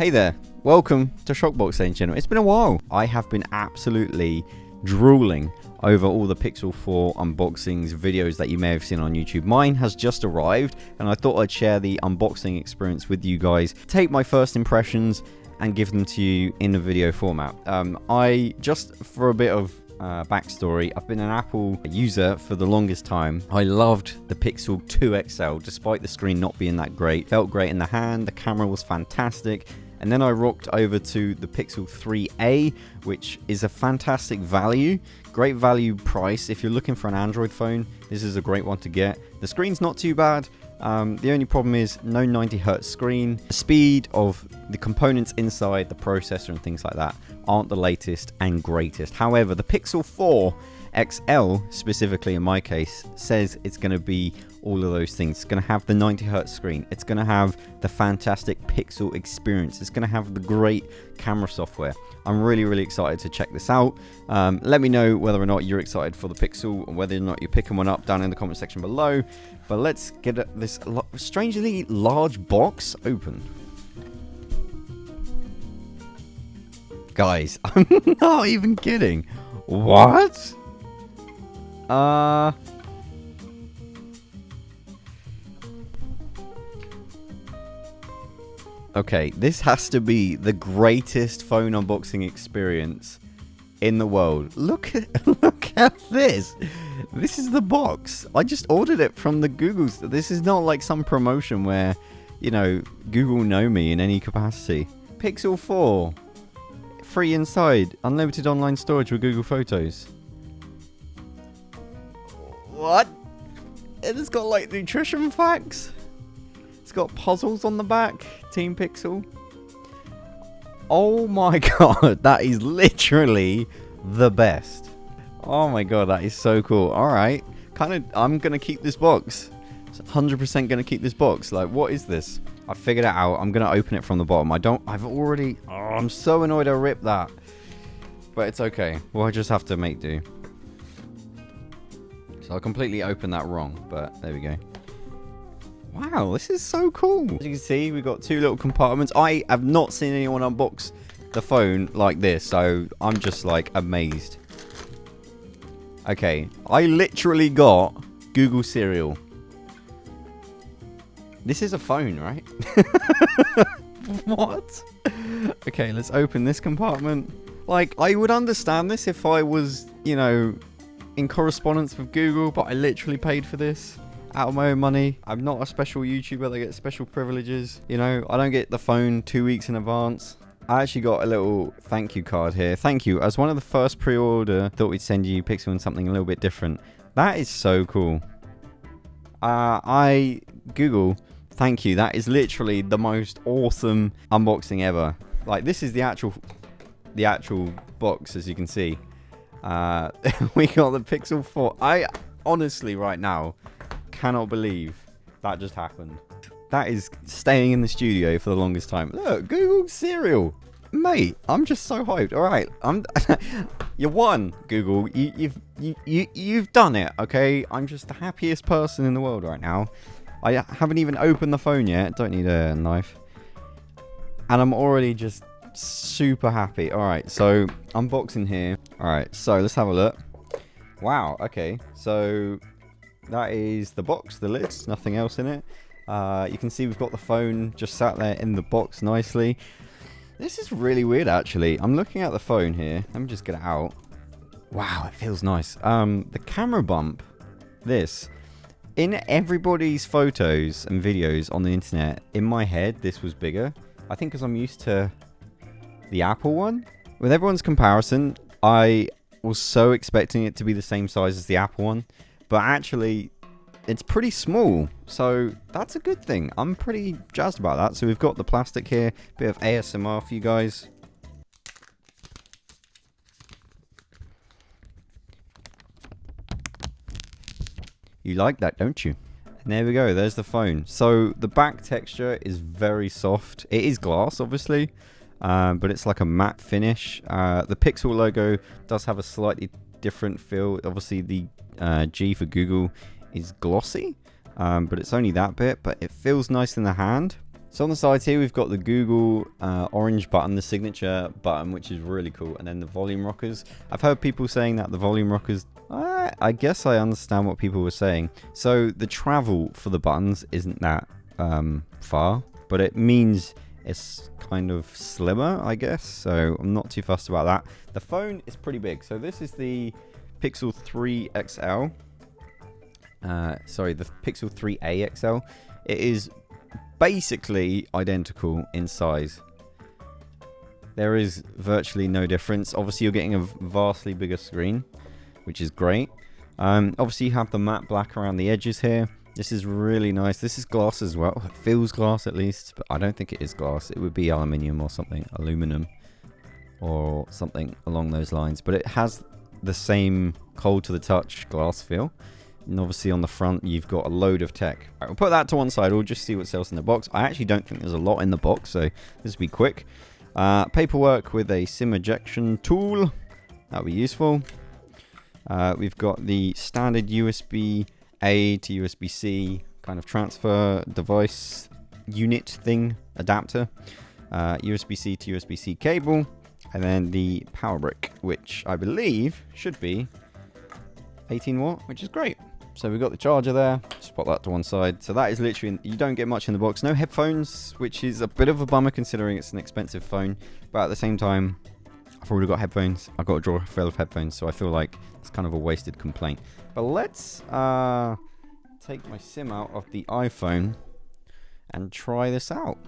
Hey there, welcome to ShockBox, ladies and gentlemen. It's been a while. I have been absolutely drooling over all the Pixel 4 unboxings videos that you may have seen on YouTube. Mine has just arrived, and I thought I'd share the unboxing experience with you guys, take my first impressions, and give them to you in a video format. For a bit of backstory, I've been an Apple user for the longest time. I loved the Pixel 2 XL, despite the screen not being that great. Felt great in the hand, the camera was fantastic. And then I rocked over to the Pixel 3a, which is a fantastic value, great value price. If you're looking for an Android phone, this is a great one to get. The screen's not too bad. The only problem is no 90Hz screen. The speed of the components inside, the processor and things like that aren't the latest and greatest. However, the Pixel 4 XL, specifically in my case, says it's going to be all of those things. It's going to have the 90Hz screen. It's going to have the fantastic Pixel experience. It's going to have the great camera software. I'm really excited to check this out. Let me know whether or not you're excited for the Pixel and whether or not you're picking one up down in the comment section below. But let's get this strangely large box open. Guys, I'm not even kidding. What? Okay, this has to be the greatest phone unboxing experience in the world. Look at this. This is the box. I just ordered it from the Google's. This is not like some promotion where, you know, Google know me in any capacity. Pixel 4. Free inside. Unlimited online storage with Google Photos. What? It's got like nutrition facts. It's got puzzles on the back. Team Pixel. Oh my god, that is literally the best. Oh my god, that is so cool. Alright, I'm gonna keep this box. 100% gonna keep this box. Like, what is this? I figured it out. I'm gonna open it from the bottom. I'm so annoyed I ripped that. But it's okay. We'll just have to make do. So I completely opened that wrong, but there we go. Wow, this is so cool. As you can see, we've got two little compartments. I have not seen anyone unbox the phone like this, so I'm just like amazed. Okay, I literally got Google cereal. This is a phone, right? What? Okay, let's open this compartment. Like, I would understand this if I was, you know, in correspondence with Google, but I literally paid for this out of my own money. I'm not a special YouTuber that gets special privileges. You know, I don't get the phone 2 weeks in advance. I actually got a little thank you card here. Thank you. As one of the first pre-order, thought we'd send you Pixel and something a little bit different. That is so cool. Google, thank you. That is literally the most awesome unboxing ever. Like, this is the actual box, as you can see. We got the Pixel 4. I honestly, right now, cannot believe that just happened. That is staying in the studio for the longest time. Look, Google cereal, mate. I'm just so hyped. All right, you won, Google. You've done it. Okay, I'm just the happiest person in the world right now. I haven't even opened the phone yet. Don't need a knife, and I'm already just super happy. All right, so unboxing here. All right, so let's have a look. Wow. Okay, so that is the box, the lids, nothing else in it. You can see we've got the phone just sat there in the box nicely. This is really weird, actually. I'm looking at the phone here. Let me just get it out. Wow, it feels nice. The camera bump, in everybody's photos and videos on the internet, in my head, this was bigger. I think because I'm used to the Apple one. With everyone's comparison, I was so expecting it to be the same size as the Apple one. But actually, it's pretty small, so that's a good thing. I'm pretty jazzed about that. So we've got the plastic here, bit of ASMR for you guys. You like that, don't you? And there we go, there's the phone. So the back texture is very soft. It is glass, obviously, but it's like a matte finish. The Pixel logo does have a slightly different feel. Obviously, the G for Google is glossy, but it's only that bit, but it feels nice in the hand. So on the sides here, we've got the Google orange button, the signature button, which is really cool. And then the volume rockers. I've heard people saying that the volume rockers, I guess I understand what people were saying. So the travel for the buttons isn't that far, but it means it's kind of slimmer, I guess. So I'm not too fussed about that. The phone is pretty big. So this is the Pixel 3 XL. Sorry, the Pixel 3a XL. It is basically identical in size. There is virtually no difference. Obviously, you're getting a vastly bigger screen, which is great. Obviously, you have the matte black around the edges here. This is really nice. This is glass as well. It feels glass at least, but I don't think it is glass. It would be aluminium or something, aluminum or something along those lines. But it has the same cold to the touch glass feel. And obviously on the front, you've got a load of tech. Right, we'll put that to one side. We'll just see what's else in the box. I actually don't think there's a lot in the box, so this will be quick. Paperwork with a SIM ejection tool. That'll be useful. We've got the standard USB-A to USB-C kind of transfer device unit thing, adapter. USB-C to USB-C cable. And then the power brick, which I believe should be 18 watt, which is great. So we've got the charger there. Just put that to one side. So that is literally, you don't get much in the box. No headphones, which is a bit of a bummer considering it's an expensive phone. But at the same time, I've already got headphones. I've got a drawer full of headphones, so I feel like it's kind of a wasted complaint. But let's take my SIM out of the iPhone and try this out.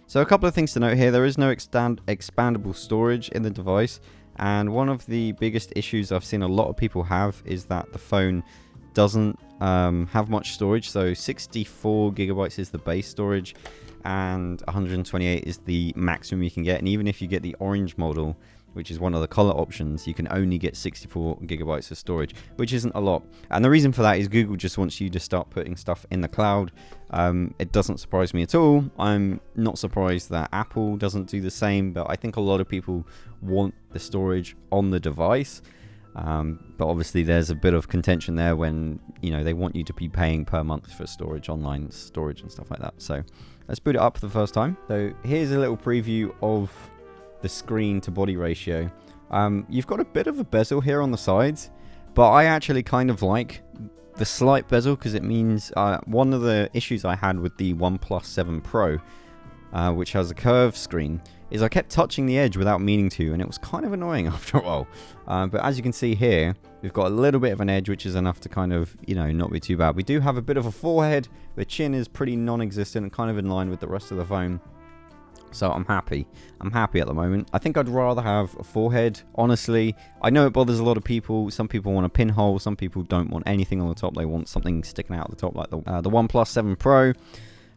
So a couple of things to note here. There is no expandable storage in the device. And one of the biggest issues I've seen a lot of people have is that the phone doesn't have much storage. So 64 gigabytes is the base storage and 128 is the maximum you can get. And even if you get the orange model, which is one of the color options, you can only get 64 gigabytes of storage, which isn't a lot. And the reason for that is Google just wants you to start putting stuff in the cloud. It doesn't surprise me at all. I'm not surprised that Apple doesn't do the same, but I think a lot of people want the storage on the device. But obviously there's a bit of contention there when, you know, they want you to be paying per month for storage, online storage and stuff like that. So let's boot it up for the first time. So here's a little preview of the screen to body ratio. You've got a bit of a bezel here on the sides, but I actually kind of like the slight bezel because it means one of the issues I had with the OnePlus 7 Pro, which has a curved screen, is I kept touching the edge without meaning to, and it was kind of annoying after a while. But as you can see here, we've got a little bit of an edge, which is enough to kind of, you know, not be too bad. We do have a bit of a forehead. The chin is pretty non-existent and kind of in line with the rest of the phone. So I'm happy. I'm happy at the moment. I think I'd rather have a forehead, honestly. I know it bothers a lot of people. Some people want a pinhole. Some people don't want anything on the top. They want something sticking out the top like the OnePlus 7 Pro.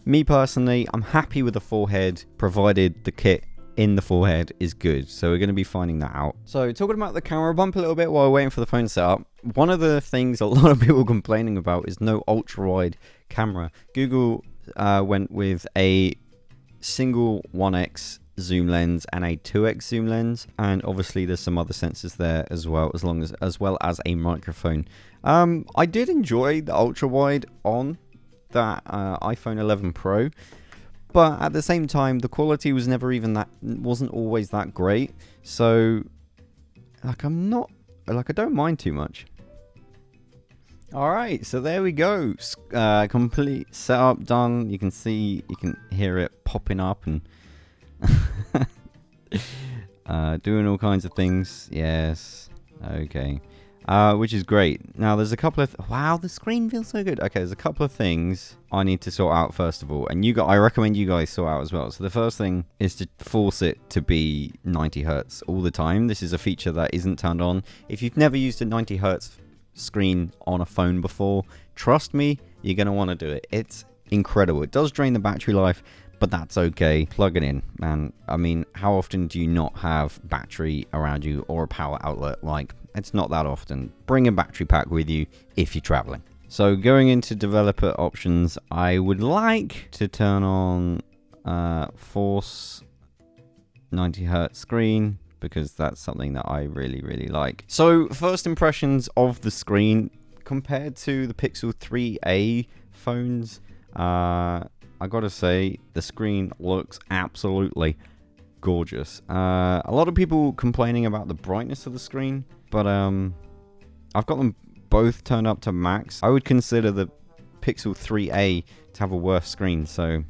Me personally, I'm happy with the forehead, provided the kit in the forehead is good. So we're going to be finding that out. So talking about the camera bump a little bit while we're waiting for the phone to set up. One of the things a lot of people complaining about is no ultra-wide camera. Google went with a single 1x zoom lens and a 2x zoom lens, and obviously there's some other sensors there as well, as well as a microphone. I did enjoy the ultra wide on that iPhone 11 Pro, but at the same time the quality was wasn't always that great. So I don't mind too much. Alright, so there we go. Complete setup done. You can hear it popping up and doing all kinds of things. Yes. Okay. Which is great. Now there's a couple of wow, the screen feels so good. Okay, there's a couple of things I need to sort out first of all, and I recommend you guys sort out as well. So the first thing is to force it to be 90 hertz all the time. This is a feature that isn't turned on. If you've never used a 90 hertz screen on a phone before, trust me, you're going to want to do it. It's incredible. It does drain the battery life, but that's okay. Plug it in, man. I mean, how often do you not have battery around you or a power outlet? Like, it's not that often. Bring a battery pack with you if you're traveling. So going into developer options, I would like to turn on force 90 hertz screen, because that's something that I really, really like. So first impressions of the screen compared to the Pixel 3a phones, I I gotta say, the screen looks absolutely gorgeous. A lot of people complaining about the brightness of the screen, but I've got them both turned up to max. I would consider the Pixel 3a to have a worse screen, so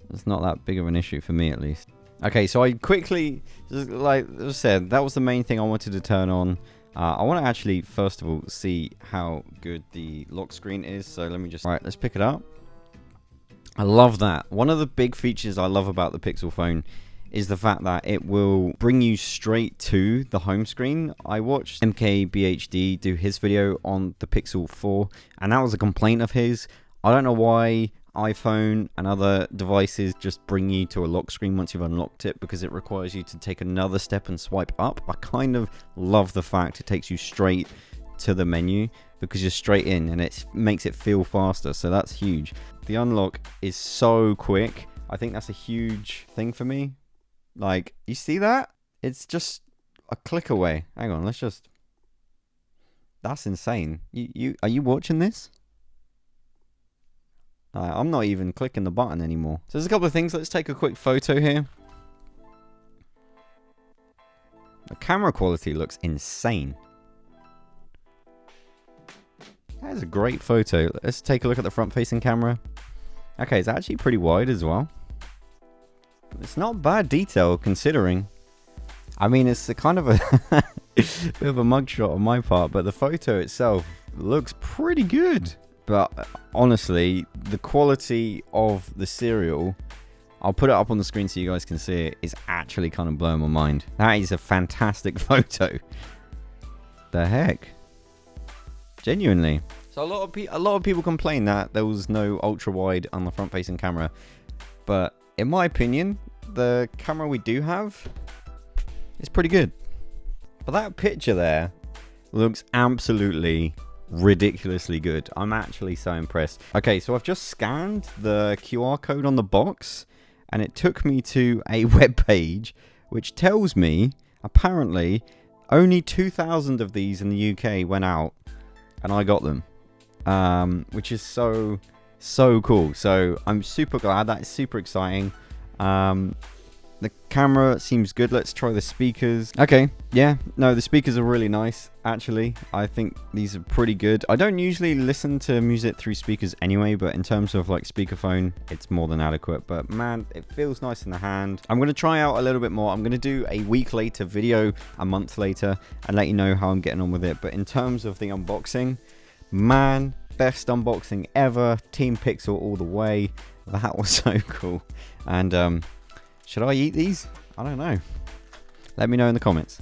it's not that big of an issue for me, at least. Okay, so I quickly, like I said, that was the main thing I wanted to turn on. I want to actually, first of all, see how good the lock screen is. So let me just... Alright, let's pick it up. I love that. One of the big features I love about the Pixel phone is the fact that it will bring you straight to the home screen. I watched MKBHD do his video on the Pixel 4, and that was a complaint of his. I don't know why iPhone and other devices just bring you to a lock screen once you've unlocked it, because it requires you to take another step and swipe up. I kind of love the fact it takes you straight to the menu because you're straight in, and it makes it feel faster, so that's huge. The unlock is so quick. I think that's a huge thing for me. Like, you see that? It's just a click away. Hang on, let's just... That's insane. Are you watching this? I'm not even clicking the button anymore. So there's a couple of things. Let's take a quick photo here. The camera quality looks insane. That is a great photo. Let's take a look at the front-facing camera. Okay, it's actually pretty wide as well. It's not bad detail considering. I mean, it's a kind of a bit of a mugshot on my part, but the photo itself looks pretty good. But honestly, the quality of the serial, I'll put it up on the screen so you guys can see it, is actually kind of blowing my mind. That is a fantastic photo. The heck? Genuinely. So a lot of people complain that there was no ultra wide on the front facing camera, but in my opinion, the camera we do have is pretty good. But that picture there looks absolutely ridiculously good. I'm actually so impressed. Okay, so I've just scanned the QR code on the box, and it took me to a web page which tells me apparently only 2,000 of these in the UK went out, and I got them, which is so cool. So I'm super glad. That is super exciting. The camera seems good. Let's try the speakers. Okay, yeah, no, the speakers are really nice, actually. I think these are pretty good. I don't usually listen to music through speakers anyway, but in terms of like speakerphone, it's more than adequate. But man, it feels nice in the hand. I'm going to try out a little bit more. I'm going to do a week later video, a month later, and let you know how I'm getting on with it. But in terms of the unboxing, man, best unboxing ever. Team Pixel all the way. That was so cool. And should I eat these? I don't know. Let me know in the comments.